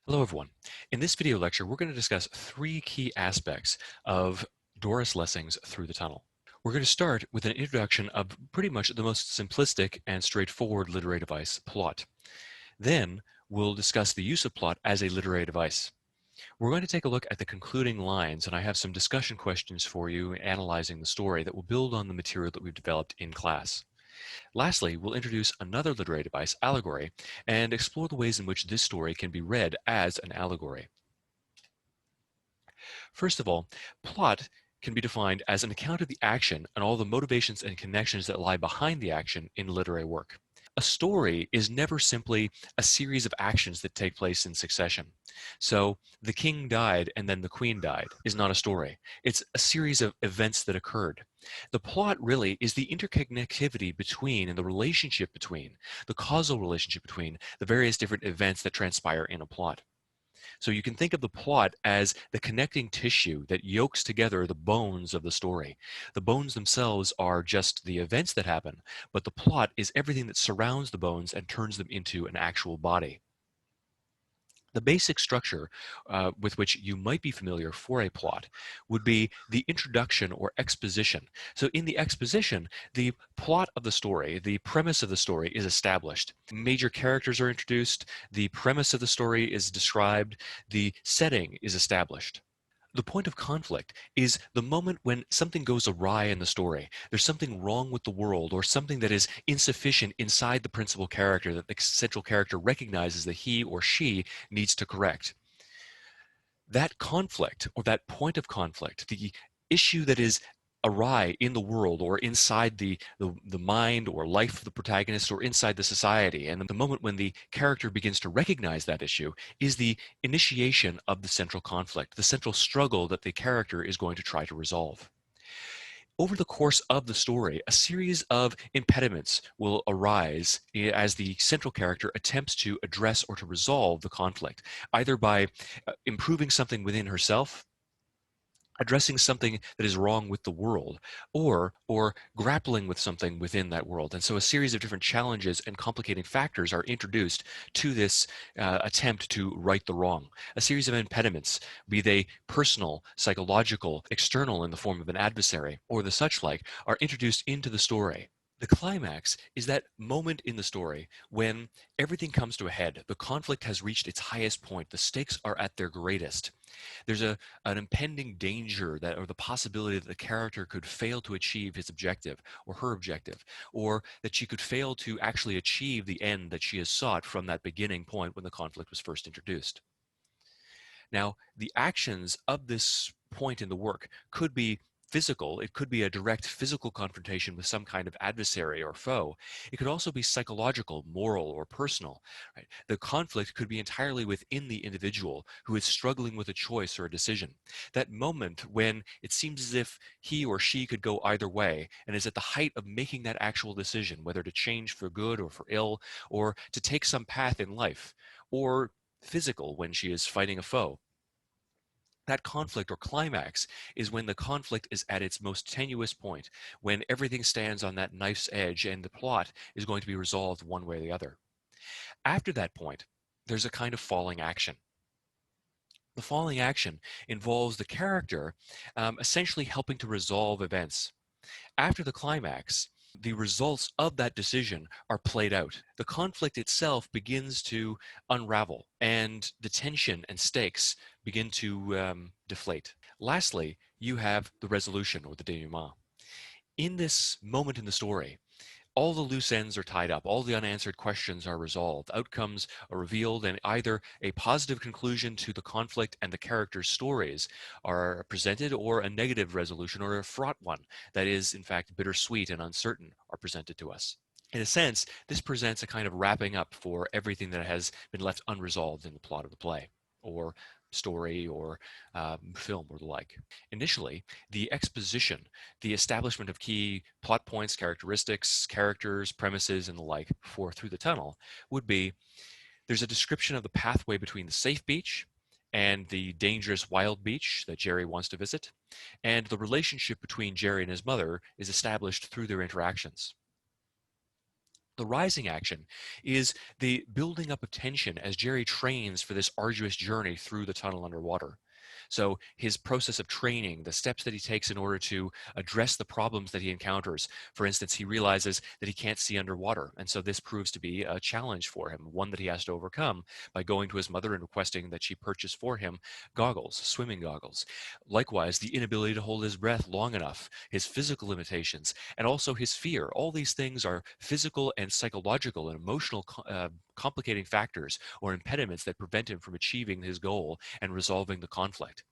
Hello everyone. In this video lecture, we're going to discuss three key aspects of Doris Lessing's Through the Tunnel. We're going to start with an introduction of pretty much the most simplistic and straightforward literary device, plot. Then we'll discuss the use of plot as a literary device. We're going to take a look at the concluding lines, and I have some discussion questions for you analyzing the story that will build on the material that we've developed in class. Lastly, we'll introduce another literary device, allegory, and explore the ways in which this story can be read as an allegory. First of all, plot can be defined as an account of the action and all the motivations and connections that lie behind the action in literary work. A story is never simply a series of actions that take place in succession. So, the king died and then the queen died is not a story. It's a series of events that occurred. The plot really is the interconnectivity between and the relationship between, the causal relationship between the various different events that transpire in a plot. So you can think of the plot as the connecting tissue that yokes together the bones of the story. The bones themselves are just the events that happen, but the plot is everything that surrounds the bones and turns them into an actual body. The basic structure with which you might be familiar for a plot would be the introduction or exposition. So in the exposition, the plot of the story, the premise of the story is established. Major characters are introduced, the premise of the story is described, the setting is established. The point of conflict is the moment when something goes awry in the story. There's something wrong with the world or something that is insufficient inside the principal character that the central character recognizes that he or she needs to correct. That conflict or that point of conflict, the issue that is awry in the world or inside the mind or life of the protagonist or inside the society, and the moment when the character begins to recognize that issue is the initiation of the central conflict, the central struggle that the character is going to try to resolve. Over the course of the story, a series of impediments will arise as the central character attempts to address or to resolve the conflict, either by improving something within herself, addressing something that is wrong with the world, or grappling with something within that world. And so a series of different challenges and complicating factors are introduced to this attempt to right the wrong. A series of impediments, be they personal, psychological, external in the form of an adversary, or the such like, are introduced into the story. The climax is that moment in the story when everything comes to a head. The conflict has reached its highest point. The stakes are at their greatest. There's an impending danger that, or the possibility that the character could fail to achieve his objective or her objective, or that she could fail to actually achieve the end that she has sought from that beginning point when the conflict was first introduced. Now, the actions of this point in the work could be physical. It could be a direct physical confrontation with some kind of adversary or foe. It could also be psychological, moral, or personal. Right? The conflict could be entirely within the individual who is struggling with a choice or a decision. That moment when it seems as if he or she could go either way and is at the height of making that actual decision, whether to change for good or for ill, or to take some path in life, or physical when she is fighting a foe. That conflict or climax is when the conflict is at its most tenuous point, when everything stands on that knife's edge and the plot is going to be resolved one way or the other. After that point, there's a kind of falling action. The falling action involves the character essentially helping to resolve events. After the climax, the results of that decision are played out. The conflict itself begins to unravel, and the tension and stakes begin to deflate. Lastly, you have the resolution or the denouement. In this moment in the story, all the loose ends are tied up, all the unanswered questions are resolved, outcomes are revealed, and either a positive conclusion to the conflict and the characters' stories are presented, or a negative resolution or a fraught one that is, in fact, bittersweet and uncertain are presented to us. In a sense, this presents a kind of wrapping up for everything that has been left unresolved in the plot of the play, or story, or film, or the like. Initially, the exposition, the establishment of key plot points, characteristics, characters, premises, and the like for Through the Tunnel would be there's a description of the pathway between the safe beach and the dangerous wild beach that Jerry wants to visit, and the relationship between Jerry and his mother is established through their interactions. The rising action is the building up of tension as Jerry trains for this arduous journey through the tunnel underwater. So his process of training, the steps that he takes in order to address the problems that he encounters. For instance, he realizes that he can't see underwater, and so this proves to be a challenge for him, one that he has to overcome by going to his mother and requesting that she purchase for him goggles, swimming goggles. Likewise, the inability to hold his breath long enough, his physical limitations, and also his fear. All these things are physical and psychological and emotional complicating factors or impediments that prevent him from achieving his goal and resolving the conflict.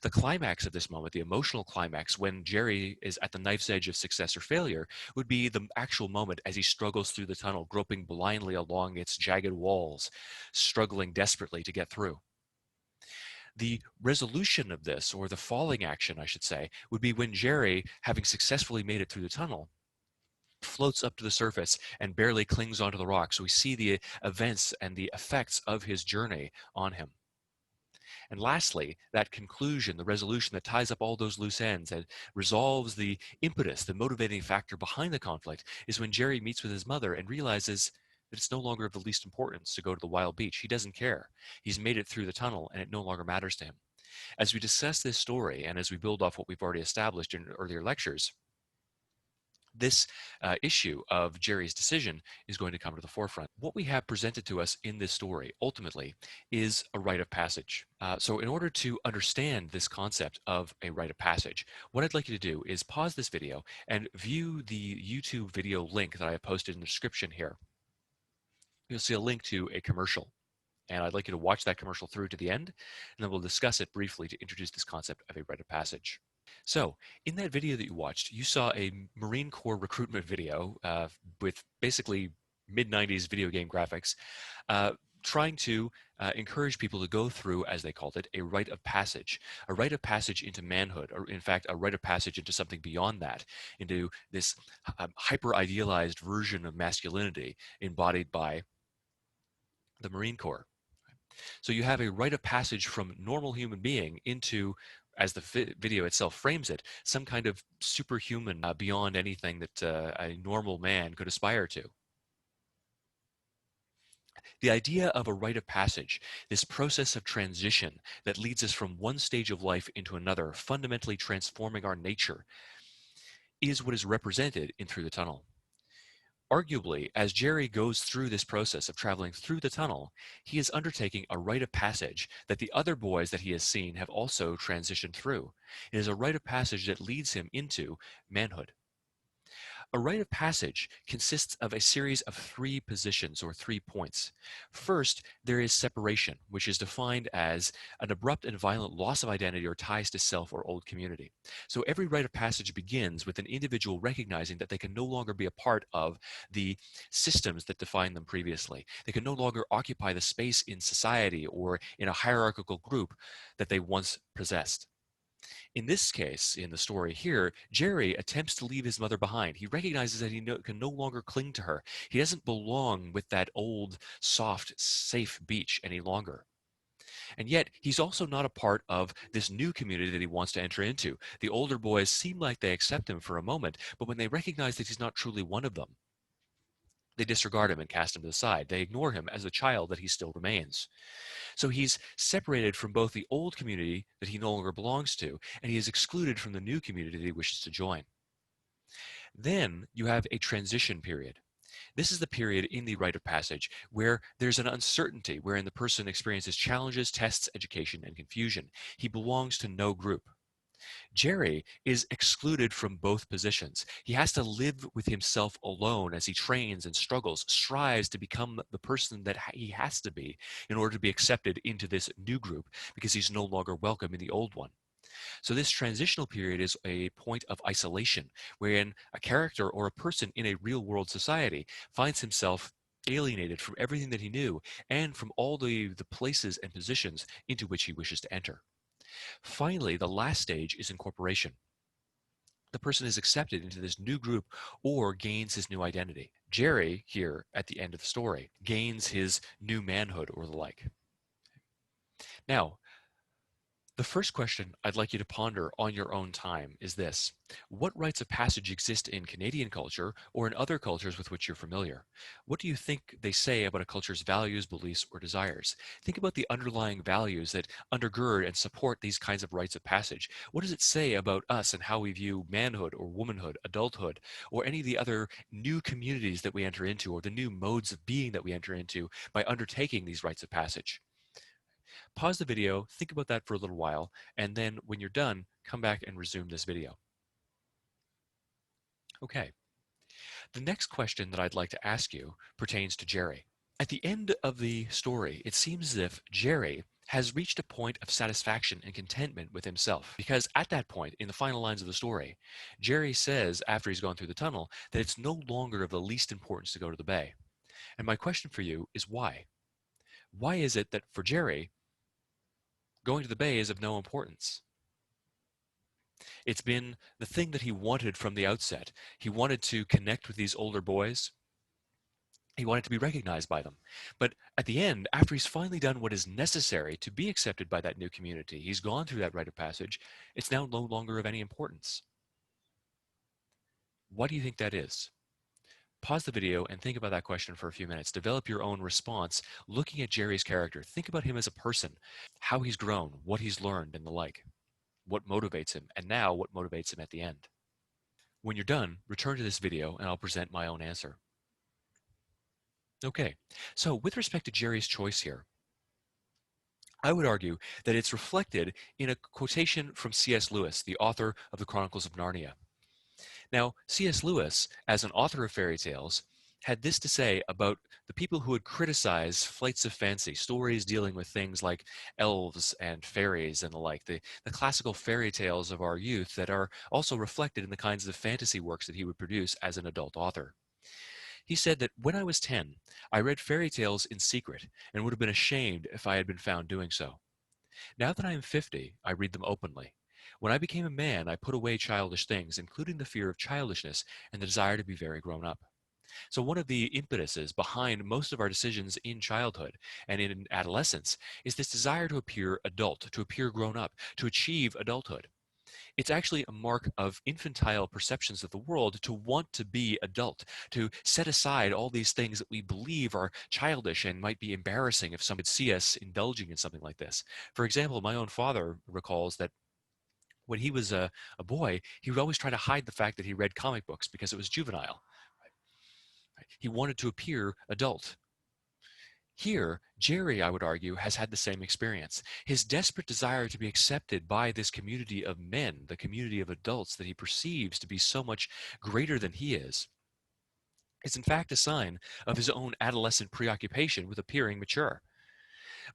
The climax of this moment, the emotional climax, when Jerry is at the knife's edge of success or failure, would be the actual moment as he struggles through the tunnel, groping blindly along its jagged walls, struggling desperately to get through. The resolution of this, or the falling action, I should say, would be when Jerry, having successfully made it through the tunnel, floats up to the surface and barely clings onto the rock. So we see the events and the effects of his journey on him. And lastly, that conclusion, the resolution that ties up all those loose ends and resolves the impetus, the motivating factor behind the conflict, is when Jerry meets with his mother and realizes that it's no longer of the least importance to go to the wild beach. He doesn't care. He's made it through the tunnel and it no longer matters to him. As we discuss this story and as we build off what we've already established in earlier lectures, this issue of Jerry's decision is going to come to the forefront. What we have presented to us in this story ultimately is a rite of passage. So in order to understand this concept of a rite of passage, what I'd like you to do is pause this video and view the YouTube video link that I have posted in the description here. You'll see a link to a commercial. And I'd like you to watch that commercial through to the end, and then we'll discuss it briefly to introduce this concept of a rite of passage. So, in that video that you watched, you saw a Marine Corps recruitment video with basically mid-90s video game graphics, trying to encourage people to go through, as they called it, a rite of passage into manhood, or in fact, a rite of passage into something beyond that, into this hyper-idealized version of masculinity embodied by the Marine Corps. So you have a rite of passage from normal human being into, as the video itself frames it, some kind of superhuman beyond anything that a normal man could aspire to. The idea of a rite of passage, this process of transition that leads us from one stage of life into another, fundamentally transforming our nature, is what is represented in Through the Tunnel. Arguably, as Jerry goes through this process of traveling through the tunnel, he is undertaking a rite of passage that the other boys that he has seen have also transitioned through. It is a rite of passage that leads him into manhood. A rite of passage consists of a series of 3 positions or 3 points. First, there is separation, which is defined as an abrupt and violent loss of identity or ties to self or old community. So every rite of passage begins with an individual recognizing that they can no longer be a part of the systems that defined them previously. They can no longer occupy the space in society or in a hierarchical group that they once possessed. In this case, in the story here, Jerry attempts to leave his mother behind. He recognizes that he can no longer cling to her. He doesn't belong with that old, soft, safe beach any longer. And yet, he's also not a part of this new community that he wants to enter into. The older boys seem like they accept him for a moment, but when they recognize that he's not truly one of them, they disregard him and cast him to the side. They ignore him as a child that he still remains. So he's separated from both the old community that he no longer belongs to, and he is excluded from the new community that he wishes to join. Then you have a transition period. This is the period in the rite of passage where there's an uncertainty, wherein the person experiences challenges, tests, education, and confusion. He belongs to no group. Jerry is excluded from both positions. He has to live with himself alone as he trains and struggles, strives to become the person that he has to be in order to be accepted into this new group because he's no longer welcome in the old one. So this transitional period is a point of isolation, wherein a character or a person in a real world society finds himself alienated from everything that he knew and from all the places and positions into which he wishes to enter. Finally, the last stage is incorporation. The person is accepted into this new group or gains his new identity. Jerry, here at the end of the story, gains his new manhood or the like. Now, The first question I'd like you to ponder on your own time is this. What rites of passage exist in Canadian culture or in other cultures with which you're familiar? What do you think they say about a culture's values, beliefs, or desires? Think about the underlying values that undergird and support these kinds of rites of passage. What does it say about us and how we view manhood or womanhood, adulthood, or any of the other new communities that we enter into or the new modes of being that we enter into by undertaking these rites of passage? Pause the video, think about that for a little while, and then when you're done, come back and resume this video. Okay, the next question that I'd like to ask you pertains to Jerry. At the end of the story, it seems as if Jerry has reached a point of satisfaction and contentment with himself. Because at that point, in the final lines of the story, Jerry says, after he's gone through the tunnel, that it's no longer of the least importance to go to the bay. And my question for you is why? Why is it that for Jerry, going to the bay is of no importance? It's been the thing that he wanted from the outset. He wanted to connect with these older boys. He wanted to be recognized by them. But at the end, after he's finally done what is necessary to be accepted by that new community, he's gone through that rite of passage, it's now no longer of any importance. What do you think that is? Pause the video and think about that question for a few minutes. Develop your own response looking at Jerry's character. Think about him as a person, how he's grown, what he's learned, and the like. What motivates him, and now what motivates him at the end. When you're done, return to this video and I'll present my own answer. Okay, so with respect to Jerry's choice here, I would argue that it's reflected in a quotation from C.S. Lewis, the author of the Chronicles of Narnia. Now, C.S. Lewis, as an author of fairy tales, had this to say about the people who would criticize flights of fancy, stories dealing with things like elves and fairies and the like, the classical fairy tales of our youth that are also reflected in the kinds of fantasy works that he would produce as an adult author. He said that when I was 10, I read fairy tales in secret and would have been ashamed if I had been found doing so. Now that I am 50, I read them openly. When I became a man, I put away childish things, including the fear of childishness and the desire to be very grown up. So one of the impetuses behind most of our decisions in childhood and in adolescence is this desire to appear adult, to appear grown up, to achieve adulthood. It's actually a mark of infantile perceptions of the world to want to be adult, to set aside all these things that we believe are childish and might be embarrassing if someone could see us indulging in something like this. For example, my own father recalls that when he was a boy, he would always try to hide the fact that he read comic books because it was juvenile. He wanted to appear adult. Here, Jerry, I would argue, has had the same experience. His desperate desire to be accepted by this community of men, the community of adults that he perceives to be so much greater than he is in fact a sign of his own adolescent preoccupation with appearing mature.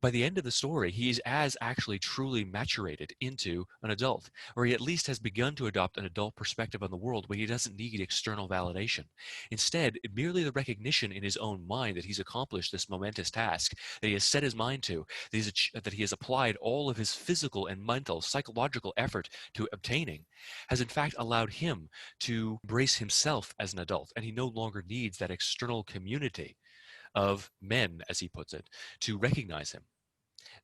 By the end of the story, he has actually truly maturated into an adult, or he at least has begun to adopt an adult perspective on the world where he doesn't need external validation. Instead, merely the recognition in his own mind that he's accomplished this momentous task, that he has set his mind to, that he has applied all of his physical and mental, psychological effort to obtaining, has in fact allowed him to embrace himself as an adult, and he no longer needs that external community of men, as he puts it, to recognize him.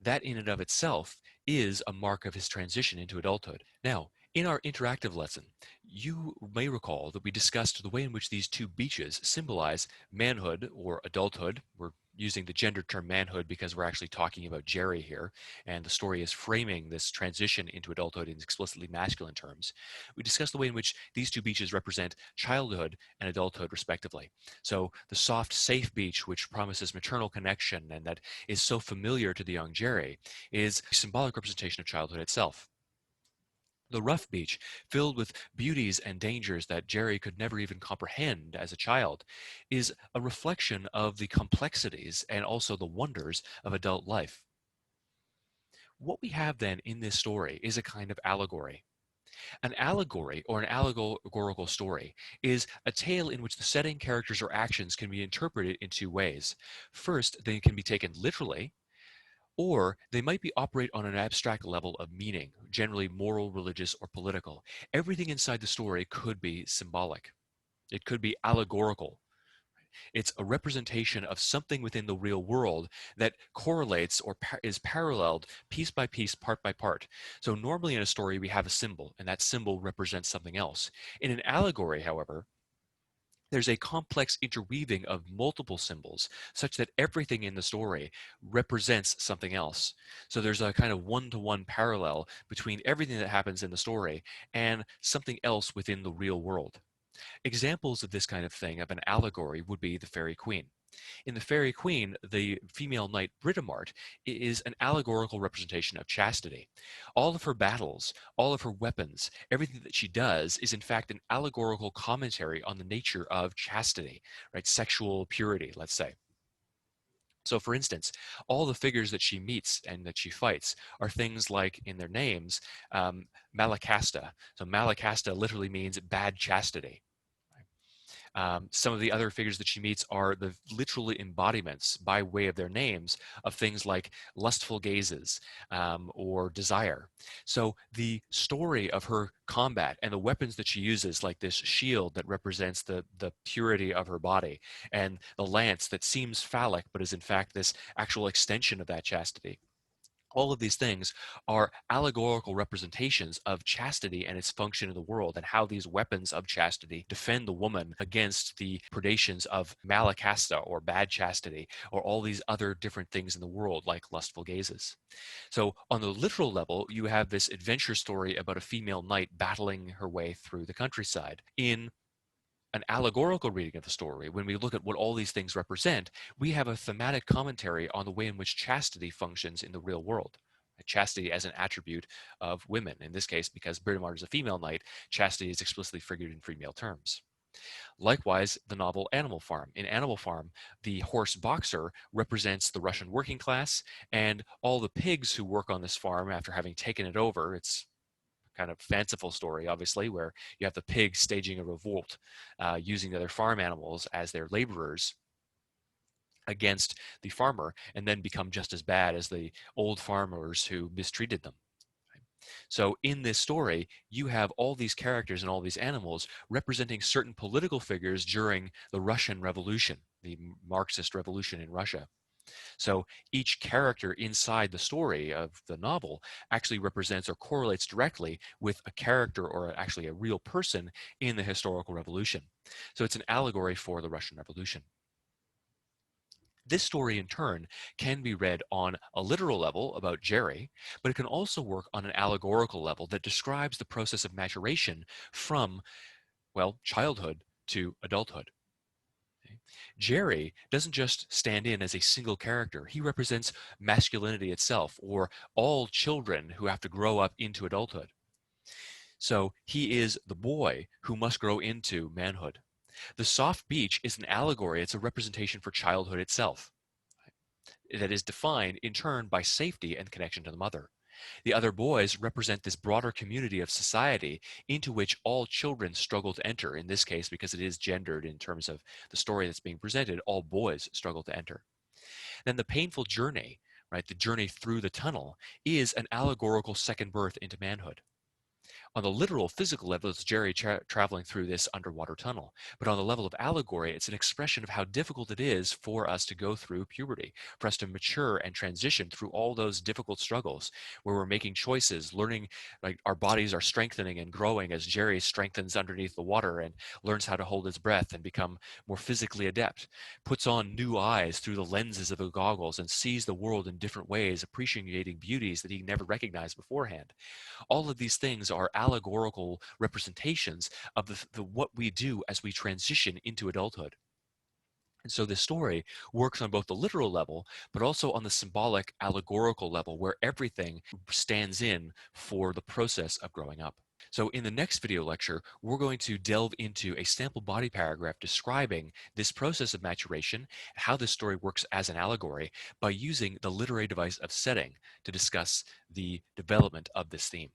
That in and of itself is a mark of his transition into adulthood. Now, in our interactive lesson, you may recall that we discussed the way in which these two beaches symbolize manhood or adulthood. We're using the gender term manhood because we're actually talking about Jerry here, and the story is framing this transition into adulthood in explicitly masculine terms. We discussed the way in which these two beaches represent childhood and adulthood, respectively. So the soft, safe beach, which promises maternal connection and that is so familiar to the young Jerry, is a symbolic representation of childhood itself. The rough beach, filled with beauties and dangers that Jerry could never even comprehend as a child, is a reflection of the complexities and also the wonders of adult life. What we have then in this story is a kind of allegory. An allegory, or an allegorical story, is a tale in which the setting, characters, or actions can be interpreted in two ways. First, they can be taken literally, or they might be operate on an abstract level of meaning, generally moral, religious, or political. Everything inside the story could be symbolic. It could be allegorical. It's a representation of something within the real world that correlates or is paralleled piece by piece, part by part. So normally in a story, we have a symbol, and that symbol represents something else. In an allegory, however, there's a complex interweaving of multiple symbols such that everything in the story represents something else. So there's a kind of one-to-one parallel between everything that happens in the story and something else within the real world. Examples of this kind of thing, of an allegory, would be the Fairy Queen. In the Fairy Queen, the female knight Britomart is an allegorical representation of chastity. All of her battles, all of her weapons, everything that she does is in fact an allegorical commentary on the nature of chastity, right? Sexual purity, let's say. So, for instance, all the figures that she meets and that she fights are things like, in their names, Malacasta. So, Malacasta literally means bad chastity. Some of the other figures that she meets are the literal embodiments, by way of their names, of things like lustful gazes or desire. So the story of her combat and the weapons that she uses, like this shield that represents the purity of her body, and the lance that seems phallic but is in fact this actual extension of that chastity. All of these things are allegorical representations of chastity and its function in the world, and how these weapons of chastity defend the woman against the predations of malacasta, or bad chastity, or all these other different things in the world, like lustful gazes. So on the literal level, you have this adventure story about a female knight battling her way through the countryside. In an allegorical reading of the story, when we look at what all these things represent, we have a thematic commentary on the way in which chastity functions in the real world. Chastity as an attribute of women. In this case, because Britomart is a female knight, chastity is explicitly figured in female terms. Likewise, the novel Animal Farm. In Animal Farm, the horse Boxer represents the Russian working class, and all the pigs who work on this farm after having taken it over. It's kind of fanciful story, obviously, where you have the pigs staging a revolt, using the other farm animals as their laborers against the farmer, and then become just as bad as the old farmers who mistreated them. So in this story, you have all these characters and all these animals representing certain political figures during the Russian Revolution, the Marxist revolution in Russia. So each character inside the story of the novel actually represents or correlates directly with a character, or actually a real person, in the historical revolution. So it's an allegory for the Russian Revolution. This story, in turn, can be read on a literal level about Jerry, but it can also work on an allegorical level that describes the process of maturation from, well, childhood to adulthood. Jerry doesn't just stand in as a single character. He represents masculinity itself, or all children who have to grow up into adulthood. So he is the boy who must grow into manhood. The soft beach is an allegory. It's a representation for childhood itself, that is defined in turn by safety and connection to the mother. The other boys represent this broader community of society into which all children struggle to enter. In this case, because it is gendered in terms of the story that's being presented, all boys struggle to enter. Then the painful journey, right, the journey through the tunnel, is an allegorical second birth into manhood. On the literal physical level, it's Jerry traveling through this underwater tunnel. But on the level of allegory, it's an expression of how difficult it is for us to go through puberty, for us to mature and transition through all those difficult struggles where we're making choices, learning, like our bodies are strengthening and growing as Jerry strengthens underneath the water and learns how to hold his breath and become more physically adept, puts on new eyes through the lenses of the goggles and sees the world in different ways, appreciating beauties that he never recognized beforehand. All of these things are allegorical representations of what we do as we transition into adulthood. And so this story works on both the literal level, but also on the symbolic, allegorical level, where everything stands in for the process of growing up. So in the next video lecture, we're going to delve into a sample body paragraph describing this process of maturation, how this story works as an allegory, by using the literary device of setting to discuss the development of this theme.